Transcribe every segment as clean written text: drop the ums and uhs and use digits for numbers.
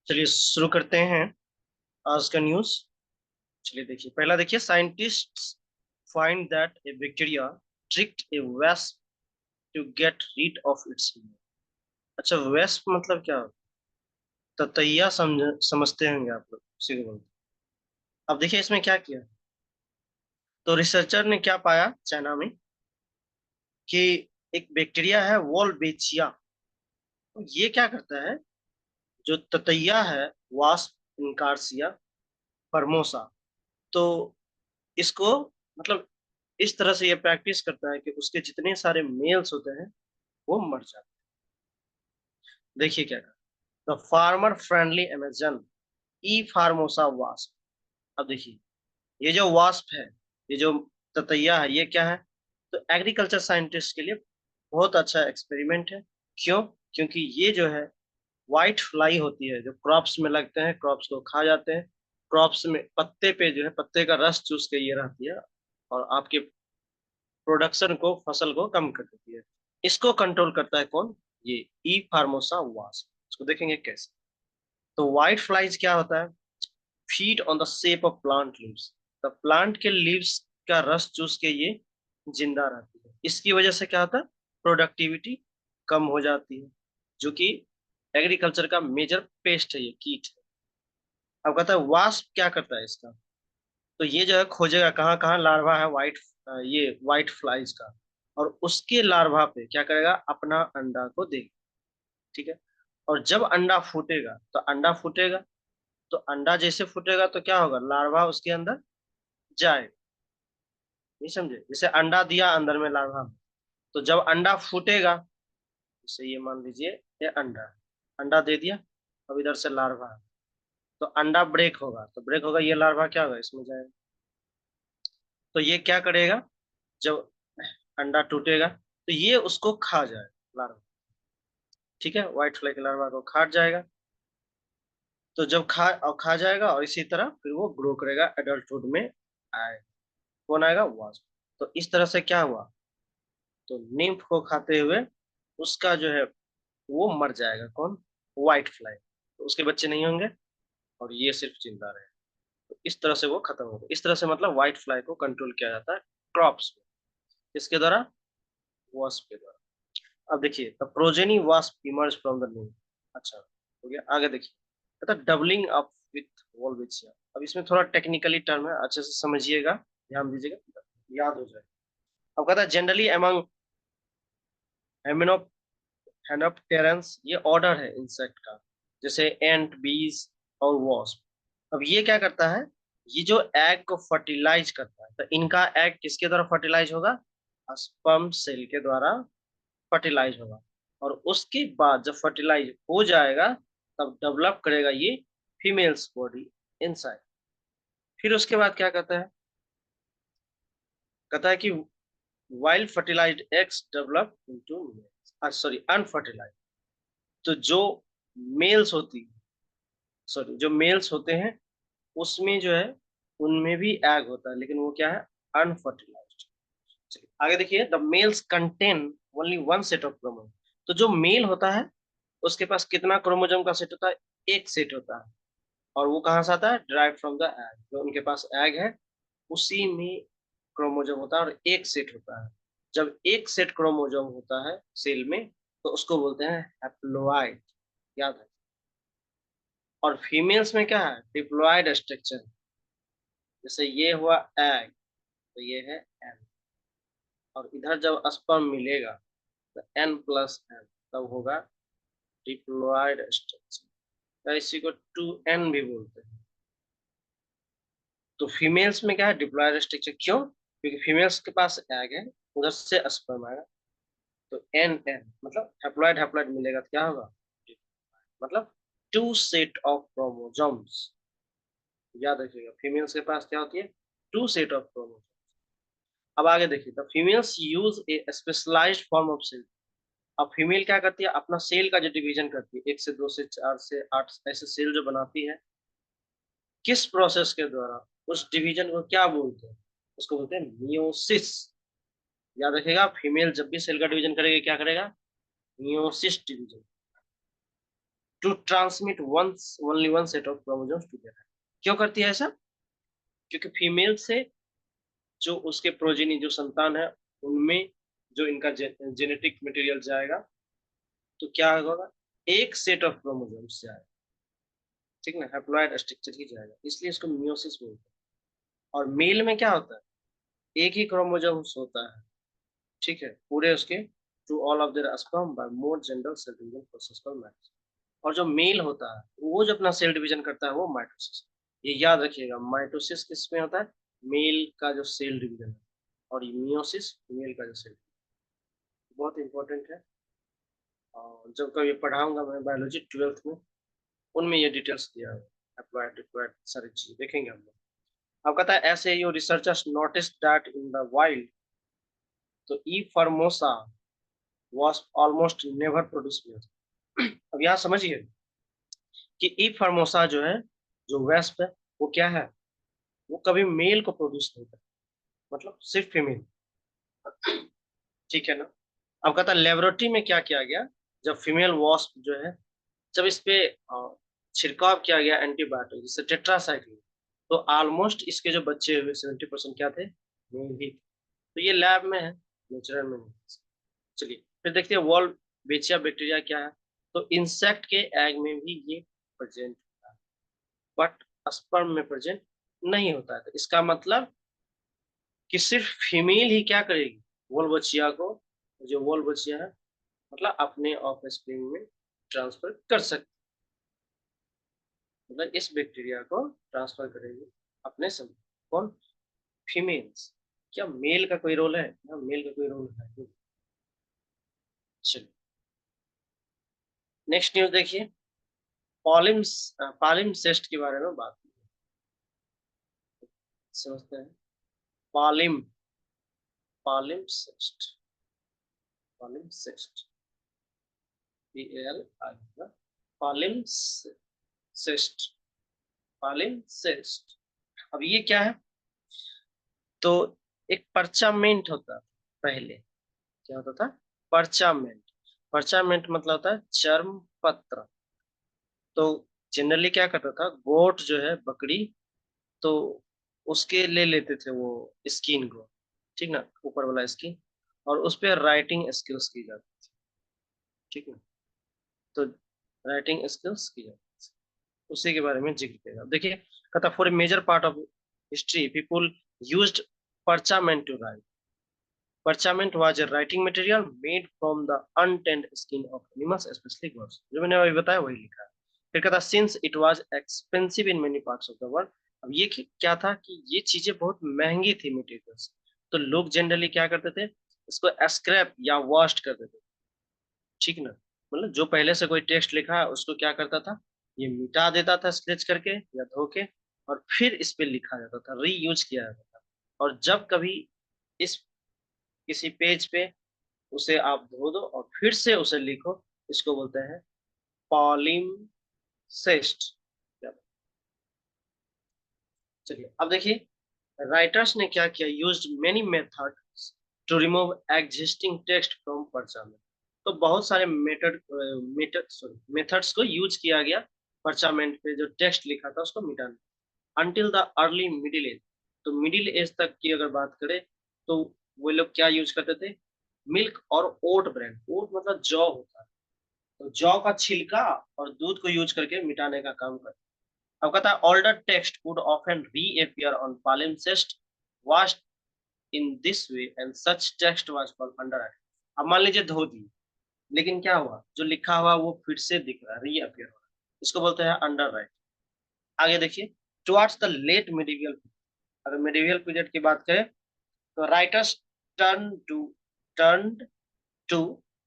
चलिए शुरू करते हैं आज का न्यूज। चलिए देखिए, पहला देखिए, scientists find that a bacteria tricked a wasp to get rid of its. अच्छा, वेस्प मतलब क्या होता है? ततैया समझते होंगे आप लोग, उसी को बोलते हैं। अब देखिए इसमें क्या किया। तो रिसर्चर ने क्या पाया चाइना में कि एक बैक्टीरिया है वॉल्बेचिया। तो ये क्या करता है, जो ततैया है, वास्प इनकार्सिया फर्मोसा, तो इसको मतलब इस तरह से ये प्रैक्टिस करता है कि उसके जितने सारे मेल्स होते हैं वो मर जाते हैं। देखिए क्या the farmer friendly Amazon E Formosa wasp. अब देखिए, ये जो वास्प है, ये जो ततैया है, ये क्या है? तो एग्रीकल्चर साइंटिस्ट के लिए बहुत अच्छा एक्सपेरिमेंट है। क्यों? क्योंकि ये जो है व्हाइट फ्लाई होती है, जो क्रॉप्स में लगते हैं, क्रॉप्स को खा जाते हैं। क्रॉप्स में पत्ते पे जो है, पत्ते का रस चूस के ये रहती है और आपके प्रोडक्शन को, फसल को कम कर देती है। इसको कंट्रोल करता है कौन? ये ई फार्मोसा वास्प। इसको देखेंगे कैसे। तो व्हाइट फ्लाइज क्या होता है? Feed on the shape of plant leaves. The plant के लीव्स का रस चूस के ये जिंदा रहती है। इसकी वजह से क्या होता है? प्रोडक्टिविटी कम हो जाती है, जो कि एग्रीकल्चर का मेजर पेस्ट है, ये कीट है। अब कहता है वास्प क्या करता है इसका। तो ये जो है खोजेगा कहाँ कहाँ लार्वा है व्हाइट, ये व्हाइट फ्लाइज का, और उसके लार्वा पे क्या करेगा, अपना अंडा को देगा। ठीक है। और जब अंडा फूटेगा, तो अंडा फूटेगा, तो अंडा जैसे फूटेगा तो क्या होगा, लार्वा उसके अंदर जाएगा। नहीं समझे? जैसे अंडा दिया, अंदर में लार्वा। तो जब अंडा फूटेगा, जैसे ये मान लीजिए ये अंडा है, अंडा दे दिया, अब इधर से लार्वा है, तो अंडा ब्रेक होगा, तो ब्रेक होगा, ये लार्वा क्या होगा, इसमें जाएगा। तो ये क्या करेगा, जब अंडा टूटेगा तो ये उसको खा जाएगा, लार्वा। ठीक है, व्हाइट फ्लाई के लार्वा को खा जाएगा। तो जब खा जाएगा, और इसी तरह फिर वो ग्रो करेगा, एडल्टहुड में आए। कौन आएगा? वास्प। तो इस तरह से क्या हुआ, तो निम्फ को खाते हुए उसका जो है वो मर जाएगा। कौन? White fly. तो उसके बच्चे नहीं होंगे और ये सिर्फ जिंदा रहे। तो इस तरह से वो खत्म हो गया। इस तरह से मतलब व्हाइट फ्लाई को कंट्रोल किया जाता है क्रॉप्स में। किसके द्वारा? वास्प के द्वारा। अब देखिए, the progeny wasp emerge from the neem. अच्छा, हो गया। आगे देखिए, मतलब डबलिंग अप विथ वॉल्विचिया। अब इसमें थोड़ा टेक्निकली टर्म है, अच्छे से समझिएगा, ध्यान दीजिएगा, याद हो जाए। अब कहता है जनरली एमंग हेनोप्टेरन्स, ये ऑर्डर है इंसेक्ट का, जैसे एंट, बीज और वॉस्प। अब ये क्या करता है, ये जो एग को फर्टिलाइज करता है, तो इनका एग किसके द्वारा फर्टिलाइज होगा? स्पर्म सेल के द्वारा फर्टिलाइज होगा। और उसके बाद जब फर्टिलाइज हो जाएगा, तब डेवलप करेगा ये फीमेल्स बॉडी इनसाइड। फिर उसके बाद क्या कहता है, कहता है कि while fertilised eggs develop into, sorry, unfertilised. तो जो मेल्स होती सॉरी जो मेल्स होते हैं, उसमें जो है, उनमें भी एग होता है, लेकिन वो क्या है? अनफर्टिलाइज्ड। चलिए आगे देखिए, the mails contain only one set of chromosome. तो जो मेल होता है, उसके पास कितना क्रोमोसोम का सेट होता है? एक सेट होता है। और वो कहाँ से आता है? Drive from the egg. जो उनके पास एग है, उसी में क्रोमोसोम होता है, और एक सेट होता है। जब एक सेट क्रोमोसोम होता है सेल में, तो उसको बोलते हैं हैप्लोइड। याद है? और फीमेल्स में क्या है? Diploid structure. जैसे ये हुआ एग, तो ये है एन। और इधर जब स्पर्म मिलेगा, तो एन प्लस एन, तब होगा डिप्लॉयड स्ट्रक्चर। या इसी को टू एन भी बोलते हैं। तो फीमेल्स में क्या है? Diploid structure. क्यों? क्योंकि फीमेल्स के पास एग है, उधर से स्पर्म आएगा, तो एन एन मतलब हैप्लॉयड हैप्लॉयड मिलेगा, तो क्या होगा? मतलब टू सेट ऑफ क्रोमोसोम्स। याद रखिएगा, फीमेल्स के पास क्या होती है? Two set of chromosome. अब आगे देखिए, the females use a specialised form of cell. अब फीमेल क्या करती है, अपना सेल का जो डिवीजन करती है, एक से दो से चार से आठ ऐसे सेल जो बनाती है, किस प्रोसेस के द्वारा? उस डिवीजन को क्या बोलते हैं? उसको बोलते हैं मियोसिस। याद रखिएगा, फीमेल जब भी सेल का डिवीजन करेगी, क्या करेगा? Meiosis division. To transmit once only one set of chromosomes together. क्यों करती है ऐसा? क्योंकि फीमेल से जो उसके प्रोजेनी जो संतान है उनमें जो इनका जेनेटिक मटेरियल जाएगा तो क्या होगा, एक सेट ऑफ क्रोमोसोम्स जाएगा, ठीक ना, हैप्लॉइड स्ट्रक्चर ही जाएगा, इसलिए इसको मियोसिस बोलते हैं। और मेल में क्या होता है, एक ही क्रोमोसोम्स होता है, ठीक है, पूरे उसके to all of their sperm by more gender cell division process called mitosis. और जो मेल होता है वो जो अपना सेल डिवीजन करता है वो माइटोसिस। ये याद रखिएगा, माइटोसिस किस में होता है, मेल का जो सेल डिवीजन है, और मियोसिस फीमेल का जो सेल, बहुत इंपॉर्टेंट है। और जब कभी पढ़ाऊंगा मैं बायोलॉजी 12th में, उनमें ये डिटेल्स दिया है, अप्लाइड डिप्लॉयड सारी चीज देखेंगे हम लोग। अब कहता है ऐसे your researchers notice that in the wild, तो E formosa was almost never produce. अब यहाँ समझिए कि ई फॉर्मोसा जो है, जो वेस्प है, वो क्या है, वो कभी मेल को प्रोड्यूस नहीं करता, मतलब सिर्फ फीमेल, ठीक है ना। अब कहता है लेबोरेटरी में क्या किया गया, जब फीमेल वॉस्प जो है, जब इस पे छिड़काव किया गया एंटीबायोटिक जिससे टेट्रासाइक्लिन, तो ऑलमोस्ट इसके जो बच्चे हुए 70% क्या थे, मेल ही। तो ये लैब में है, नेचुरल में नहीं। चलिए फिर देखते हैं वॉल बेचिया बैक्टीरिया क्या है। तो इंसेक्ट के एग में भी ये प्रेजेंट होता है, बट स्पर्म में प्रेजेंट नहीं होता है। तो इसका मतलब कि सिर्फ फीमेल ही क्या करेगी, वॉल बचिया को, जो वॉल बचिया है, मतलब अपने ऑफ स्प्रिंग में ट्रांसफर कर सकती, मतलब इस बैक्टीरिया को ट्रांसफर करेगी अपने समय। कौन, फीमेल्स। क्या मेल का कोई रोल है ना, मेल का कोई रोल है। चलिए नेक्स्ट न्यूज देखिए, पॉलिम्स पालिम्सेस्ट के बारे में बात समझते हैं। पॉलिम पालिम्सेस्ट, पालिम्सेस्ट, PAL पालिम्सेस्ट, पालिम्सेस्ट। अब ये क्या है, तो एक परचामेंट होता था पहले, क्या होता था, परचामेंट। परचामेंट मतलब होता है चर्म पत्र। तो जनरली क्या करता था, गोट जो है, बकरी, तो उसके ले लेते थे वो स्किन को, ठीक ना, ऊपर वाला स्किन, और उस पर राइटिंग स्किल्स की जाती थी, ठीक ना। तो राइटिंग स्किल्स की जाती थी, उसी के बारे में जिक्र किया। देखिए कहता for a major part of history people used parchment to write. Parchment was a writing material made from the untanned skin of animals, especially goats. जो मैंने अभी बताया वही लिखा है। फिर कहता since it was expensive in many parts of the world। अब ये क्या था कि ये चीजें बहुत महंगी थी मटेरियल्स, तो लोग जनरली क्या करते थे, इसको स्क्रैप या वॉश करते थे, ठीक ना। मतलब जो पहले से कोई टेक्स्ट लिखा है उसको क्या करता था, ये मिटा देता था स्केच करके या धो के, और फिर इस पे लिखा जाता था, रीयूज किया जाता था। और जब कभी इस किसी पेज पे उसे आप धो दो और फिर से उसे लिखो, इसको बोलते हैं पॉलिमसेस्ट। चलिए अब देखिए, राइटर्स ने क्या किया, used many methods to remove existing text from parchment. तो बहुत सारे मेथड्स को यूज किया गया परचामेंट पे जो टेक्स्ट लिखा था उसको मिटाने, until the early middle age. तो मिडिल एज तक की अगर बात करें तो वो लोग क्या यूज करते थे, मिल्क और ओट ब्रेड, ओट मतलब जौ होता है, तो जौ का छिलका और दूध को यूज करके मिटाने का काम करते। अब कहता है older text would often reappear on palimpsest washed in this way and such text was called underwrite। अब मान लीजिए धो दी, लेकिन क्या हुआ, जो लिखा हुआ वो फिर से दिख रहा है, रीअपियर हो रहा है, इसको बोलते हैं अंडरराइट। आगे देखिए, टुवर्ड्स द लेट मिडिवियल, अगर मिडिवियल पीरियड की बात करें तो writers turn to turned to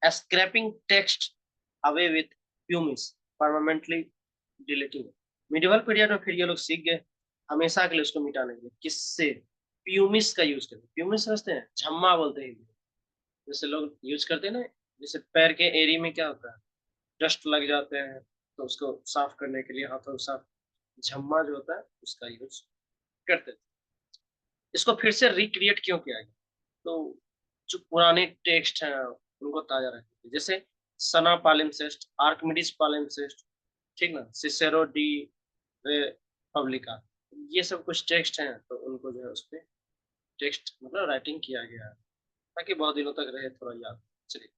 scraping text away with pumice, permanently deleting it। Medieval period में फिर ये लोग सीख गए हमेशा के लिए उसको मिटाने के लिए, किससे, प्यूमिस का यूज करते, प्यूमिस समझते हैं, झम्मा बोलते हैं, जैसे लोग यूज करते हैं ना, जैसे पैर के एरी में क्या होता है, डस्ट लग जाते हैं, तो उसको साफ करने के लिए हाथों को साफ, झम्मा जो होता है उसका यूज करते थे। इसको फिर से रिक्रिएट क्यों किया गया, तो जो पुराने टेक्स्ट हैं उनको ताजा रखते थे, जैसे सना पालिम्सेस्ट, आर्किमिडीज पालिम्सेस्ट, ठीक ना, सिसेरो डी रिपब्लिका, ये सब कुछ टेक्स्ट हैं, तो उनको जो है उस पे टेक्स्ट मतलब राइटिंग किया गया है ताकि बहुत दिनों तक रहे, थोड़ा याद। चलिए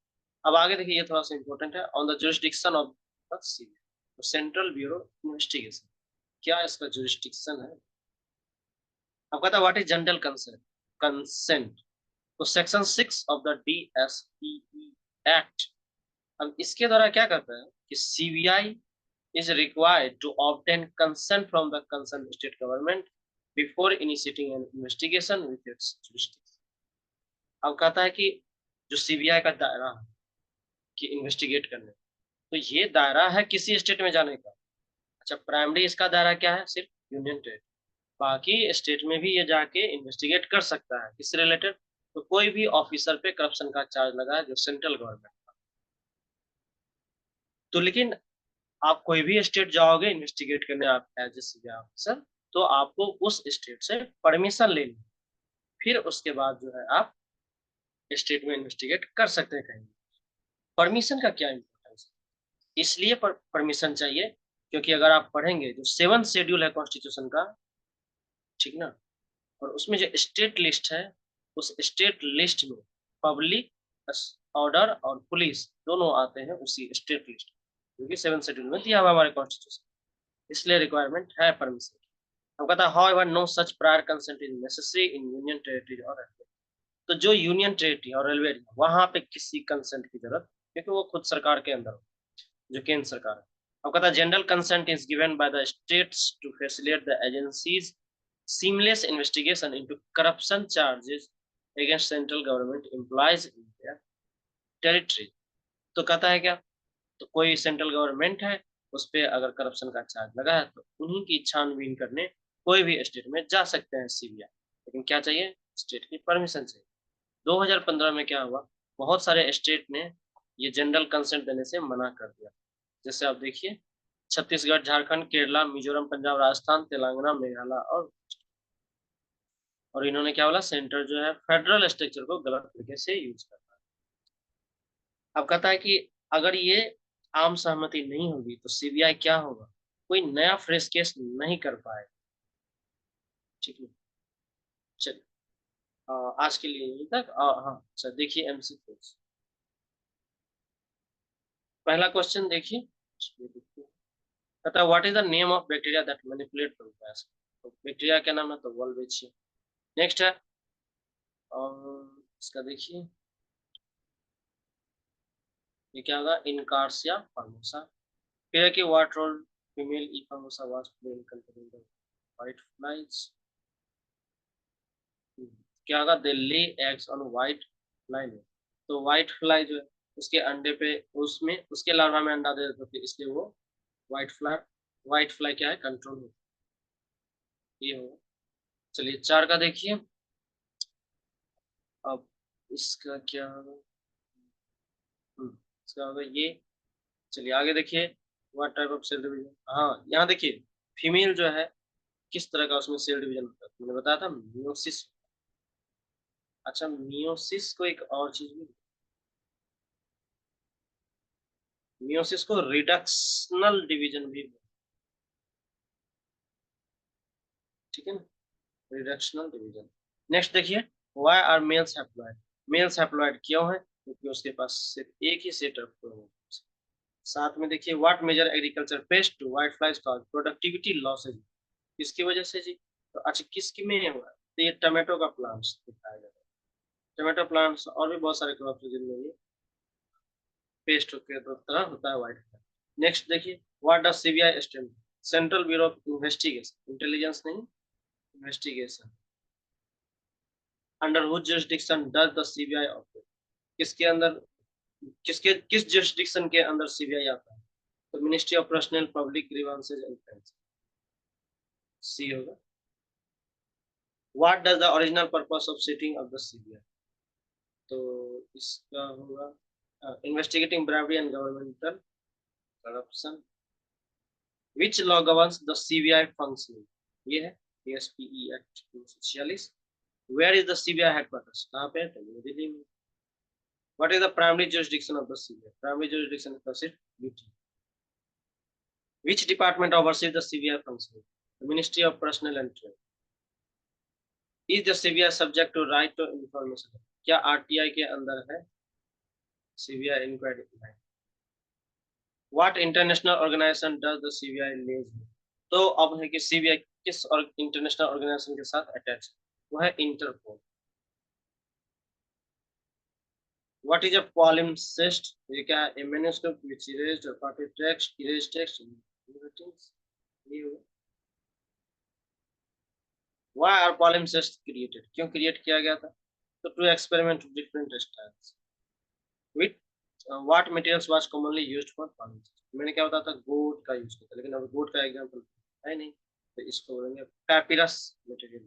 अब आगे देखिए, ये थोड़ा सा इंपॉर्टेंट है। On the jurisdiction of the CBI, central bureau investigation, क्या इसका जुरिस्डिक्शन है? आपका था what is general consent, consent, तो section 6 of the DSPE act, अब इसके द्वारा क्या करता है कि CBI is required to obtain consent from the concerned state government before initiating an investigation with its jurisdiction। अब कहता है कि जो सीबीआई का दायरा है कि इन्वेस्टिगेट करने, तो ये दायरा है किसी स्टेट में जाने का। अच्छा, प्राइमरी इसका दायरा क्या है? सिर्फ यूनियन टेरिटरी, बाकी स्टेट में भी ये जाके इन्वेस्टिगेट कर सकता है किससे रिलेटेड, तो कोई भी ऑफिसर पे करप्शन का चार्ज लगा है जो सेंट्रल गवर्नमेंट का। तो लेकिन आप कोई भी स्टेट जाओगे इन्वेस्टिगेट करने, आप एज ए सीबीआई ऑफिसर, तो आपको उस स्टेट से परमिशन लेनी, फिर उसके बाद जो है आप स्टेट में इन्वेस्टिगेट कर सकते हैं कहीं। परमिशन का क्या इम्पोर्टेंस है? इसलिए परमिशन चाहिए क्योंकि अगर आप पढ़ेंगे जो 7th शेड्यूल है कॉन्स्टिट्यूशन का, ठीक ना, और उसमें जो स्टेट लिस्ट है, उस स्टेट लिस्ट में पब्लिक ऑर्डर और पुलिस दोनों आते हैं उसी स्टेट लिस्ट, क्योंकि 7th शेड्यूल में दिया हुआ हमारे कॉन्स्टिट्यूशन, इसलिए रिक्वायरमेंट है परमिशन। हम कहता है however no such prior consent is necessary in union territory और रेलवे, तो जो यूनियन टेरिटरी और रेलवे वहां पे किसी कंसेंट की जरूरत, क्योंकि वो खुद सरकार के अंदर हो, जो केंद्र सरकार है। अब कहता है general consent is given by the states to facilitate the agencies seamless investigation into corruption charges against central government employees in their territory। तो कहता है क्या, तो कोई सेंट्रल गवर्नमेंट है, उस पर अगर करप्शन का चार्ज लगा है तो उन्हीं की छानबीन करने कोई भी स्टेट में जा सकते हैं सीबीआई, लेकिन क्या चाहिए? स्टेट की परमिशन चाहिए। 2015 में क्या हुआ, बहुत सारे स्टेट ने ये जनरल कंसेंट देने से मना कर दिया। जैसे आप देखिए, छत्तीसगढ़, झारखंड, केरला, मिजोरम, पंजाब, राजस्थान, तेलंगाना, मेघालय और इन्होंने क्या बोला, सेंटर जो है फेडरल स्ट्रक्चर को गलत तरीके से यूज करता है। अब कहता है कि अगर ये आम सहमति नहीं होगी तो सीबीआई क्या होगा, कोई नया फ्रेश केस नहीं कर पाएगा। ठीक है, चलिए आज के लिए यहीं तक। हाँ अच्छा, देखिए एमसीक्यू, पहला क्वेश्चन देखिए, कहता है what is the name of bacteria that manipulate the gas, तो बैक्टीरिया क्या नाम है, तो वॉल्वेचिया। नेक्स्ट है इसका देखिए, ये क्या होगा, इनकार्सिया फार्मोसा। फिर है कि what role female E Formosa was play in controlling the white flies, क्या होगा, दे lay eggs on white fly में, तो व्हाइट फ्लाई जो है उसके अंडे पे, उसमें उसके लार्वा में अंडा दे देते थे, इसलिए वो व्हाइट फ्लाई क्या है, कंट्रोल हो, ये होगा। चलिए 4 का देखिए, अब इसका क्या होगा, इसका होगा ये। चलिए आगे देखिए, what type of cell division, हाँ यहाँ देखिए, फीमेल जो है किस तरह का उसमें सेल डिवीजन होता है, मैंने बताया था मियोसिस। अच्छा, मियोसिस को एक और चीज भी, मियोसिस को रिडक्शनल डिवीजन भी, ठीक है ना, रिडक्शनल डिवीजन। नेक्स्ट देखिए, why are males haploid, males haploid क्यों है, क्योंकि उसके पास सिर्फ एक ही सेट ऑफ क्रोमोसोम्स। साथ में देखिए, what major agriculture pest to white flies cause productivity losses, किसकी वजह से जी, तो अच्छा किसकी में हुआ, तो ये टमाटो का प्लांट्स दिखाया गया है, टमाटो प्लांट्स और भी बहुत सारे क्रॉप्स जिनमें ये पेस्ट के तरह होता है व्हाइट फ्लाई। नेक्स्ट देखिए, what does CBI stand, central bureau of investigation, intelligence नहीं, investigation. Under which jurisdiction does the CBI operate, किसके अंदर, किस jurisdiction के अंदर सीबीआई आता है, तो ministry of personnel public grievances and pension, C होगा। What does the original purpose of setting of the CBI, तो इसका होगा investigating bribery and governmental corruption. Which law governs the CBI functioning, ये है SPE act 1946। Where is the CBI headquarters, कहाँ पे है, तो न्यू दिल्ली में। What is the primary jurisdiction of the CBI? Primary jurisdiction is the सिर्फ duty. Which department oversees the CVR function? The Ministry of Personnel and Trade. Is the CVR subject to right to information? क्या RTI के अंदर है CVR inquiry? What international organization does the CVI liaise with? तो अब है कि CVI किस और इंटरनेशनल ऑर्गेनाइजेशन के साथ अटैच है? वो है interpole. What is a palimpsest? ये क्या है? A manuscript which erased or copy text, erased text, ये हुआ. Why are palimpsests created? क्यों create किया गया था? So to experiment with different styles. With what materials was commonly used for palimpsest? मैंने क्या बताया था? गोट का यूज किया था, लेकिन अब गोट का एग्जांपल है नहीं, तो इसको बोलेंगे papyrus material.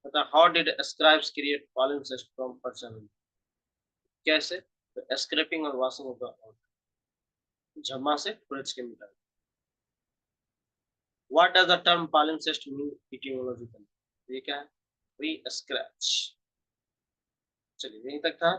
मतलब how did scribes create palimpsest from persimmon? कैसे? तो scraping और washing of the झम्मा से खुरच के मिटाई. What does the term palimpsest mean etymologically? ये क्या है? Free scratch. चलिए यहीं तक था.